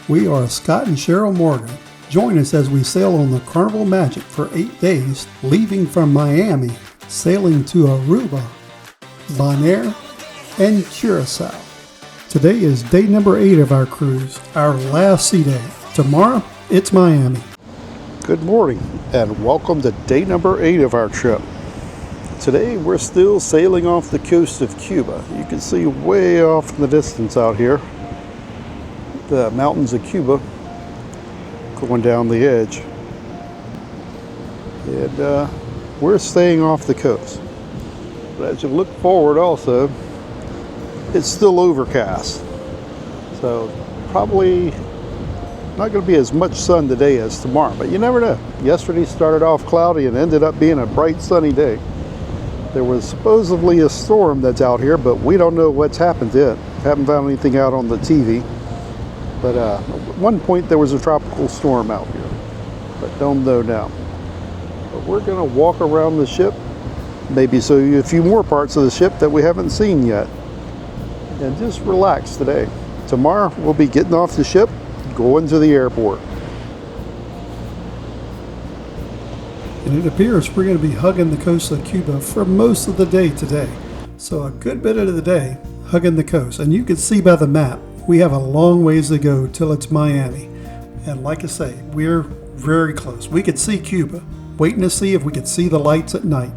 We are Scott and Cheryl Morgan. Join us as we sail on the Carnival Magic for 8 days, leaving from Miami, sailing to Aruba, Bonaire, and Curacao. Today is day number 8 of our cruise, our last sea day. Tomorrow, it's Miami. Good morning and welcome to day number 8 of our trip. Today we're still sailing off the coast of Cuba. You can see way off in the distance out here the mountains of Cuba going down the edge. And we're staying off the coast. But as you look forward also, it's still overcast. So probably not going to be as much sun today as tomorrow, but you never know. Yesterday started off cloudy and ended up being a bright sunny day. There was supposedly a storm that's out here, but we don't know what's happened yet. Haven't found anything out on the TV. But at one point there was a tropical storm out here, but don't know now. But we're going to walk around the ship, maybe show you a few more parts of the ship that we haven't seen yet, and just relax today. Tomorrow we'll be getting off the ship, going to the airport. And it appears we're going to be hugging the coast of Cuba for most of the day today. So a good bit of the day hugging the coast. And you can see by the map, we have a long ways to go till it's Miami. And like I say, we're very close. We could see Cuba, waiting to see if we could see the lights at night.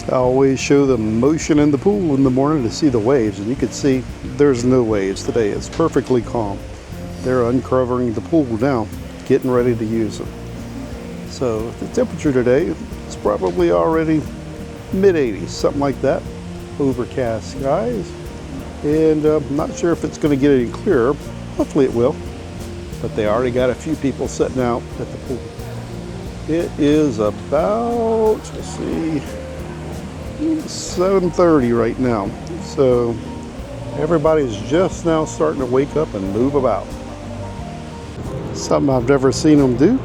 I always show the motion in the pool in the morning to see the waves, and you can see there's no waves today. It's perfectly calm. They're uncovering the pool now, getting ready to use it. So the temperature today is probably already mid-80s, something like that. Overcast skies. And I'm not sure if it's going to get any clearer. Hopefully it will. But they already got a few people sitting out at the pool. It is about, let's see, 7:30 right now. So everybody's just now starting to wake up and move about. Something I've never seen them do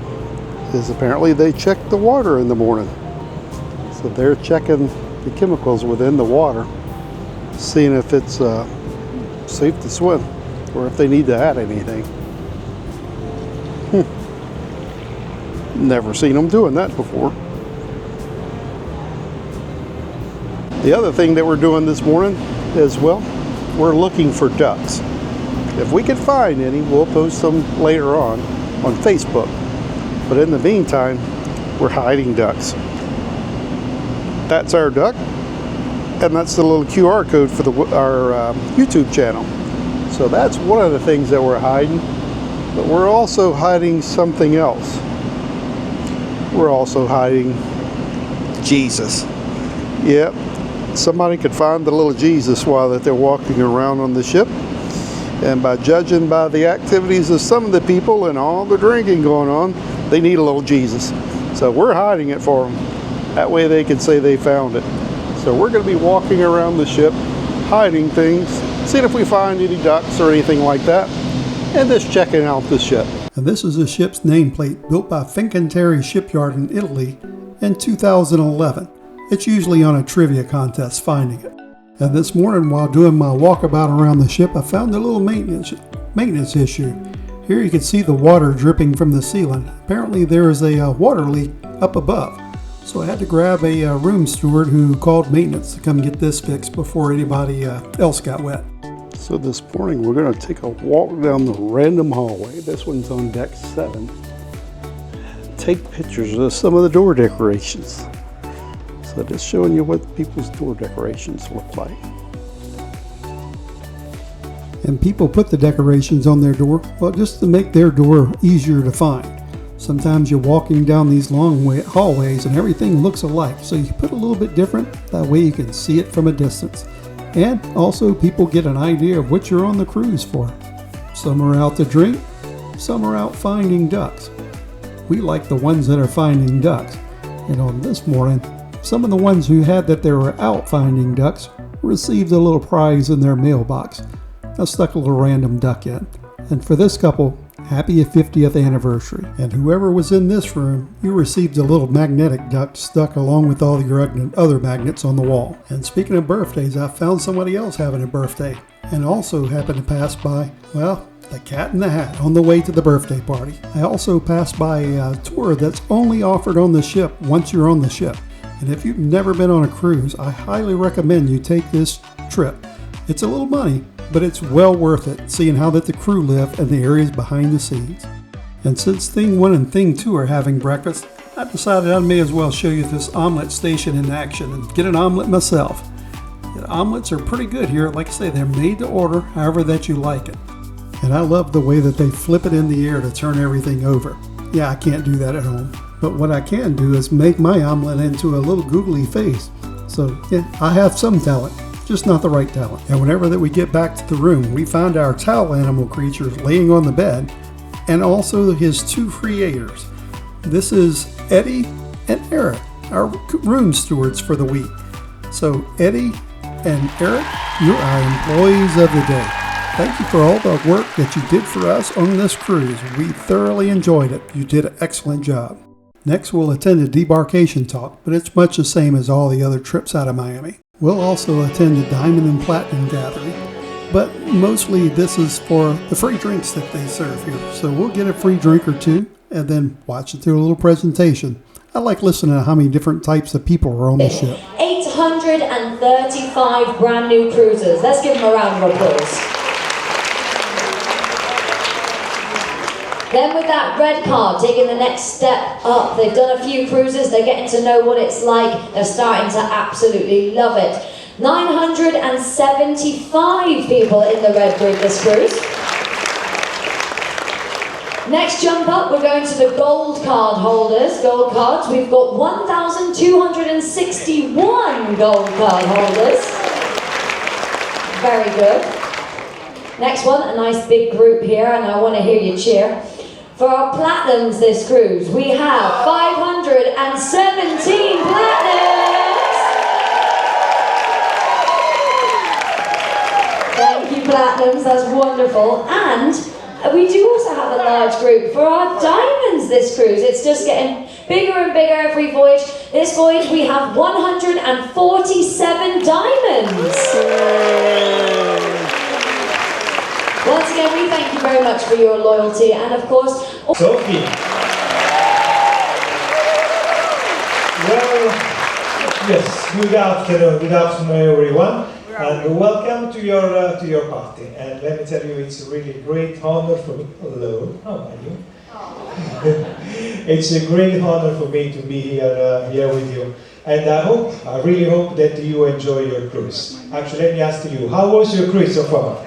is apparently they check the water in the morning. So they're checking the chemicals within the water, seeing if it's safe to swim or if they need to add anything. Never seen them doing that before. The other thing that we're doing this morning as well, we're looking for ducks. If we can find any, we'll post them later on Facebook. But in the meantime, we're hiding ducks. That's our duck, and that's the little QR code for our YouTube channel. So that's one of the things that we're hiding, but we're also hiding something else. We're also hiding Jesus. Yep, somebody could find the little Jesus while that they're walking around on the ship. And by judging by the activities of some of the people and all the drinking going on, they need a little Jesus. So we're hiding it for them. That way they can say they found it. So we're going to be walking around the ship, hiding things, seeing if we find any ducks or anything like that, and just checking out the ship. And this is the ship's nameplate built by Fincantieri Shipyard in Italy in 2011. It's usually on a trivia contest finding it. And this morning while doing my walkabout around the ship, I found a little maintenance issue. Here you can see the water dripping from the ceiling. Apparently there is a water leak up above. So I had to grab a room steward who called maintenance to come get this fixed before anybody else got wet. So this morning we're going to take a walk down the random hallway. This one's on deck 7. Take pictures of some of the door decorations. So just showing you what people's door decorations look like. And people put the decorations on their door, well, just to make their door easier to find. Sometimes you're walking down these long hallways and everything looks alike, so you put a little bit different, that way you can see it from a distance. And also people get an idea of what you're on the cruise for. Some are out to drink, some are out finding ducks. We like the ones that are finding ducks. And on this morning, some of the ones who had that they were out finding ducks received a little prize in their mailbox. I stuck a little random duck in. And for this couple, happy 50th anniversary. And whoever was in this room, you received a little magnetic duck stuck along with all your other magnets on the wall. And speaking of birthdays, I found somebody else having a birthday and also happened to pass by, well, The Cat in the Hat on the way to the birthday party. I also passed by a tour that's only offered on the ship once you're on the ship. And if you've never been on a cruise, I highly recommend you take this trip. It's a little money, but it's well worth it, seeing how that the crew live and the areas behind the scenes. And since Thing 1 and Thing 2 are having breakfast, I decided I may as well show you this omelet station in action and get an omelet myself. The omelets are pretty good here. Like I say, they're made to order however that you like it. And I love the way that they flip it in the air to turn everything over. Yeah, I can't do that at home. But what I can do is make my omelet into a little googly face. So yeah, I have some talent, just not the right talent. And whenever that we get back to the room, we find our towel animal creatures laying on the bed, and also his two creators. This is Eddie and Eric, our room stewards for the week. So Eddie and Eric, you're our employees of the day. Thank you for all the work that you did for us on this cruise. We thoroughly enjoyed it. You did an excellent job. Next, we'll attend a debarkation talk, but it's much the same as all the other trips out of Miami. We'll also attend a Diamond and Platinum gathering, but mostly this is for the free drinks that they serve here. So we'll get a free drink or two and then watch it through a little presentation. I like listening to how many different types of people are on the ship. 835 brand new cruisers. Let's give them a round of applause. Then with that red card, taking the next step up. They've done a few cruises, they're getting to know what it's like. They're starting to absolutely love it. 975 people in the red group this cruise. Next jump up, we're going to the gold card holders, gold cards. We've got 1,261 gold card holders. Very good. Next one, a nice big group here, and I want to hear you cheer. For our platinums this cruise, we have 517 platinums! Thank you, platinums, that's wonderful. And we do also have a large group for our diamonds this cruise. It's just getting bigger and bigger every voyage. This voyage we have 147 diamonds. Once again, we thank you very much for your loyalty and of course... Sophie. Well, yes, good afternoon everyone, and welcome to your party. And let me tell you, it's a really great honor for me. Hello, how are you? It's a great honor for me to be here with you. And I really hope that you enjoy your cruise. Actually, let me ask you, how was your cruise so far?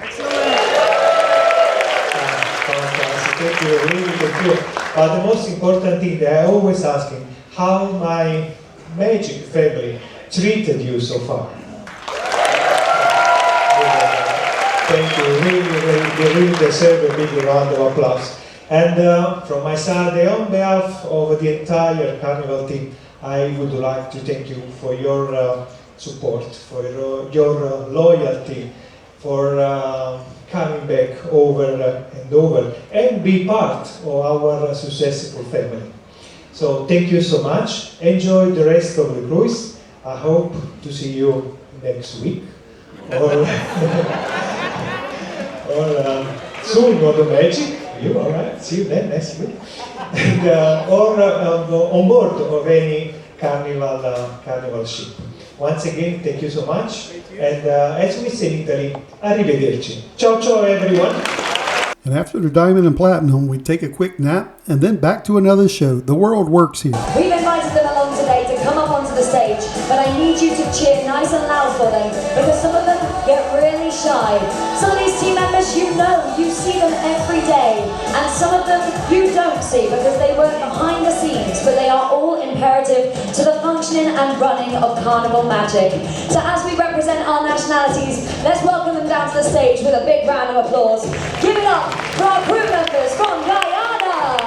Thank you, really good. But the most important thing that I always ask him, how my magic family treated you so far. Thank you, you really deserve a big round of applause. And from my side, on behalf of the entire Carnival team, I would like to thank you for your support, for your loyalty, for coming back over and over and be part of our successful family. So thank you so much. Enjoy the rest of the cruise. I hope to see you next week or soon on the Magic. You all right? See you then next week. And, or on board of any Carnival ship. Once again, thank you so much. And as we say in Italy, arrivederci. Ciao, ciao, everyone. And after the Diamond and Platinum, we take a quick nap and then back to another show. The world works here. We've invited them along today to come up onto the stage, but I need you to cheer nice and loud for them because some of them get really shy. Some of these team members you see them every day, and some of them you don't see because they work behind the scenes, but they are all imperative to the functioning and running of Carnival Magic. So as we represent our nationalities, let's welcome them down to the stage with a big round of applause. Give it up for our crew members from Guyana!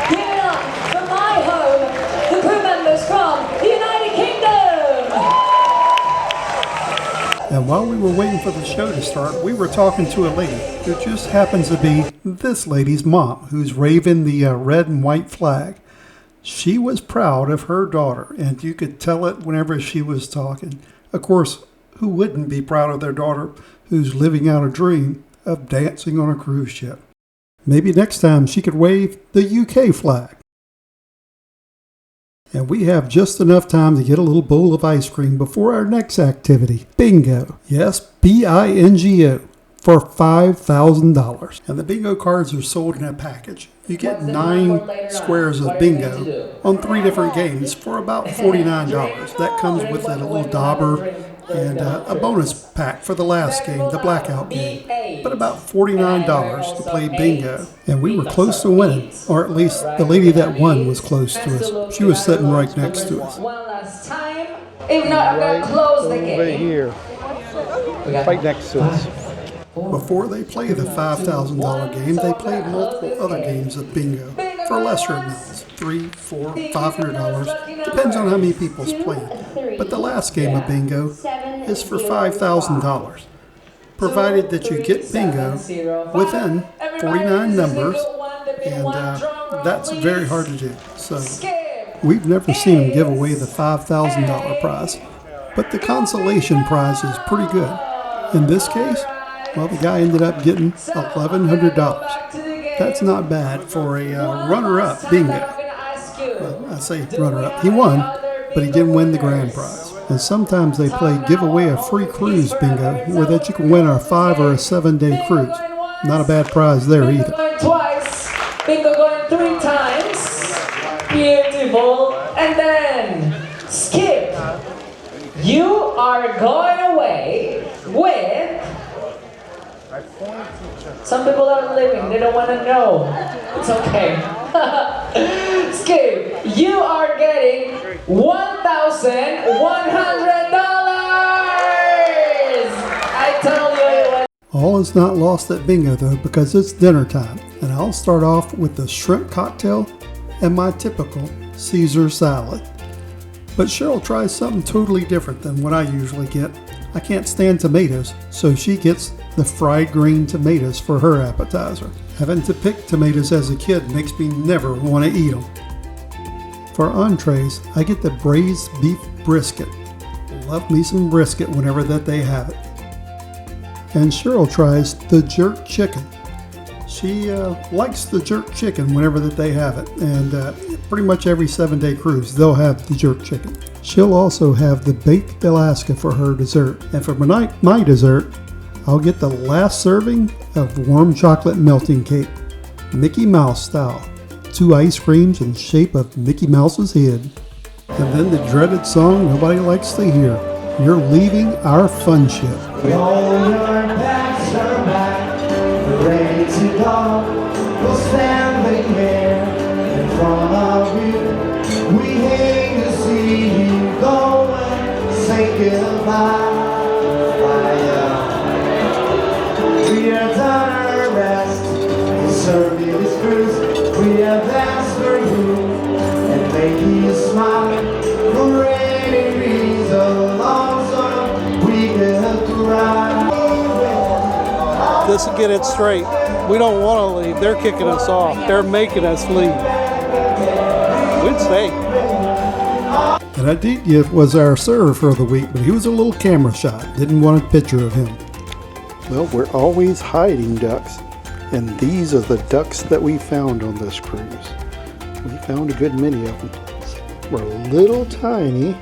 Give it up for my home, the crew members from the United Kingdom! And while we were waiting for the show to start, we were talking to a lady who just happens to be this lady's mom, who's waving the red and white flag. She was proud of her daughter, and you could tell it whenever she was talking. Of course, Who wouldn't be proud of their daughter who's living out a dream of dancing on a cruise ship? Maybe next time she could wave the UK flag. And we have just enough time to get a little bowl of ice cream before our next activity, bingo. Yes, B-I-N-G-O, for $5,000. And the bingo cards are sold in a package. You get 9 squares of bingo on 3 different games for about $49. That comes with a little dauber and a bonus pack for the last game, the blackout game. But about $49 to play bingo. And we were close to winning, or at least the lady that won was close to us. She was sitting right next to us. One last time. If not, I'm going to close the game. Over here. Right next to us. Before they play the $5,000 game, they play multiple other games of bingo for lesser amounts, $300, $400, $500, depends on how many people's playing. But the last game of bingo is for $5,000, provided that you get bingo within 49 numbers, and that's very hard to do. So we've never seen them give away the $5,000 prize, but the consolation prize is pretty good. In this case, well, the guy ended up getting $1,100. That's not bad for a runner-up bingo. Well, I say runner-up. He won, but he didn't win the grand prize. And sometimes they play give away a free cruise bingo, where that you can win a 5 or a 7-day cruise. Not a bad prize there either. Going twice, bingo going 3 times. Beautiful. And then Skip, you are going away with. Some people are living, they don't want to know. It's okay. Skip, you are getting $1,100! I tell you it was. All is not lost at bingo though, because it's dinner time. And I'll start off with the shrimp cocktail and my typical Caesar salad. But Cheryl tries something totally different than what I usually get. I can't stand tomatoes, so she gets the fried green tomatoes for her appetizer. Having to pick tomatoes as a kid makes me never want to eat them. For entrees, I get the braised beef brisket. Love me some brisket whenever that they have it. And Cheryl tries the jerk chicken. She likes the jerk chicken whenever that they have it, and pretty much every 7-day cruise they'll have the jerk chicken. She'll also have the baked Alaska for her dessert, and for my dessert, I'll get the last serving of warm chocolate melting cake, Mickey Mouse style, 2 ice creams in shape of Mickey Mouse's head, and then the dreaded song nobody likes to hear, "You're Leaving Our Fun Ship." All your bags are back, ready to go. We'll standing here in front of you. We hate to see you go and say goodbye. We are done our rest. We serve you this cruise. We have asked for you and make you smile. For any reason, lonesome, we could cry. Just to get it straight, we don't want to leave. They're kicking us off. They're making us leave. We'd stay. And I did give was our server for the week, but he was a little camera shy. Didn't want a picture of him. Well, we're always hiding ducks, and these are the ducks that we found on this cruise. We found a good many of them. We're little tiny.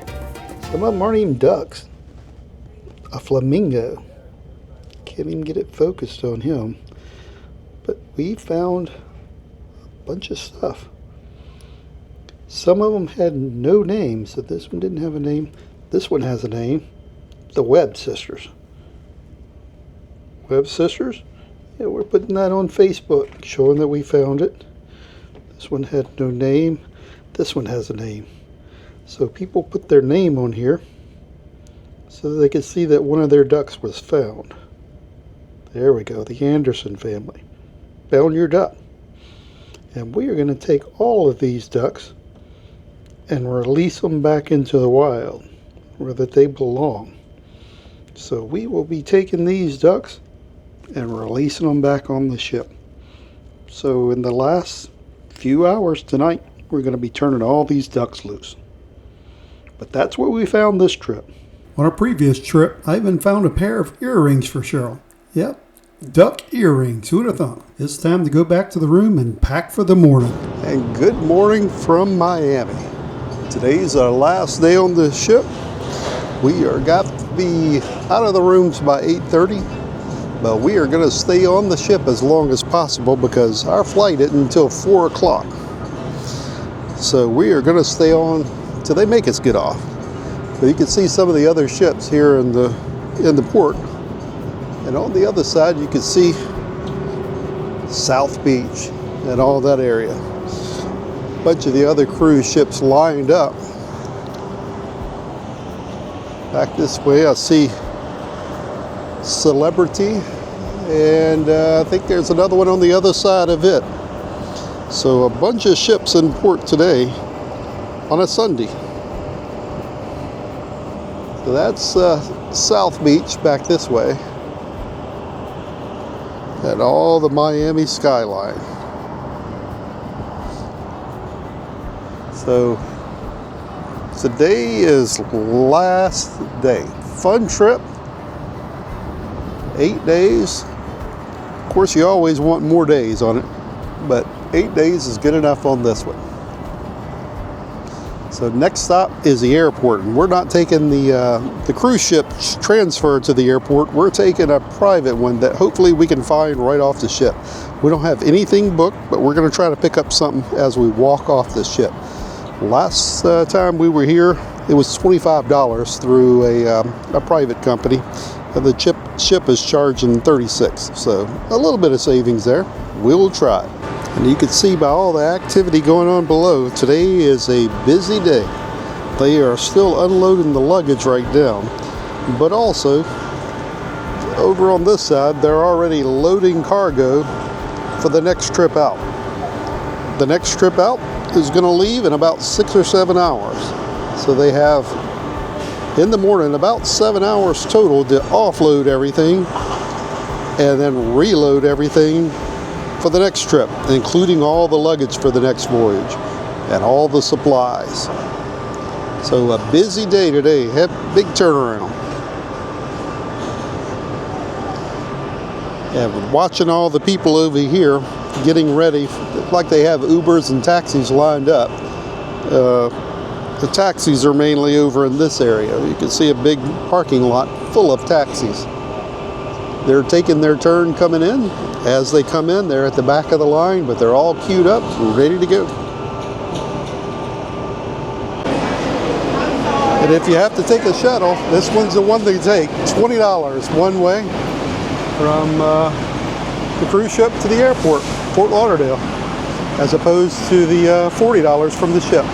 Some of them aren't even ducks. A flamingo. Can't even get it focused on him. But we found a bunch of stuff. Some of them had no names, so this one didn't have a name. This one has a name. The Webb Sisters. Webb Sisters? Yeah, we're putting that on Facebook, showing that we found it. This one had no name. This one has a name. So people put their name on here so that they could see that one of their ducks was found. There we go, the Anderson family. Found your duck. And we are going to take all of these ducks and release them back into the wild where that they belong. So we will be taking these ducks and releasing them back on the ship. So in the last few hours tonight, we're going to be turning all these ducks loose. But that's where we found this trip. On a previous trip, I even found a pair of earrings for Cheryl. Yep, duck earrings. Who'd have thought? It's time to go back to the room and pack for the morning. And good morning from Miami. Today's our last day on the ship. We are got to be out of the rooms by 8:30, but we are going to stay on the ship as long as possible because our flight isn't until 4 o'clock. So we are going to stay on till they make us get off. But you can see some of the other ships here in the port, and on the other side you can see South Beach and all that area. A bunch of the other cruise ships lined up. Back this way I see Celebrity, and I think there's another one on the other side of it. So a bunch of ships in port today on a Sunday. So that's South Beach back this way, and all the Miami skyline. So today is last day. Fun trip. 8 days. Of course, you always want more days on it, but 8 days is good enough on this one. So next stop is the airport, and we're not taking the cruise ship transfer to the airport. We're taking a private one that hopefully we can find right off the ship. We don't have anything booked, but we're going to try to pick up something as we walk off the ship. Last time we were here, it was $25 through a private company. And the ship is charging $36, so a little bit of savings there. We will try. And you can see by all the activity going on below, today is a busy day. They are still unloading the luggage right now, but also over on this side, they're already loading cargo for the next trip out. The next trip out is going to leave in about 6 or 7 hours. So they have in the morning about 7 hours total to offload everything and then reload everything for the next trip, including all the luggage for the next voyage and all the supplies. So a busy day today, big turnaround. And watching all the people over here getting ready, like they have Ubers and taxis lined up. The taxis are mainly over in this area. You can see a big parking lot full of taxis. They're taking their turn coming in. As they come in, they're at the back of the line, but they're all queued up, ready to go. And if you have to take a shuttle, this one's the one to take. $20 one way from the cruise ship to the airport, Fort Lauderdale, as opposed to the $40 from the ship.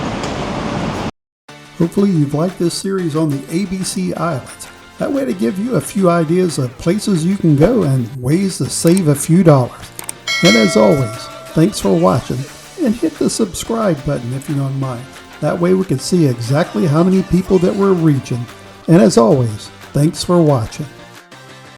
Hopefully you've liked this series on the ABC Islands. That way to give you a few ideas of places you can go and ways to save a few dollars. And as always, thanks for watching, and hit the subscribe button if you don't mind. That way we can see exactly how many people that we're reaching. And as always, thanks for watching.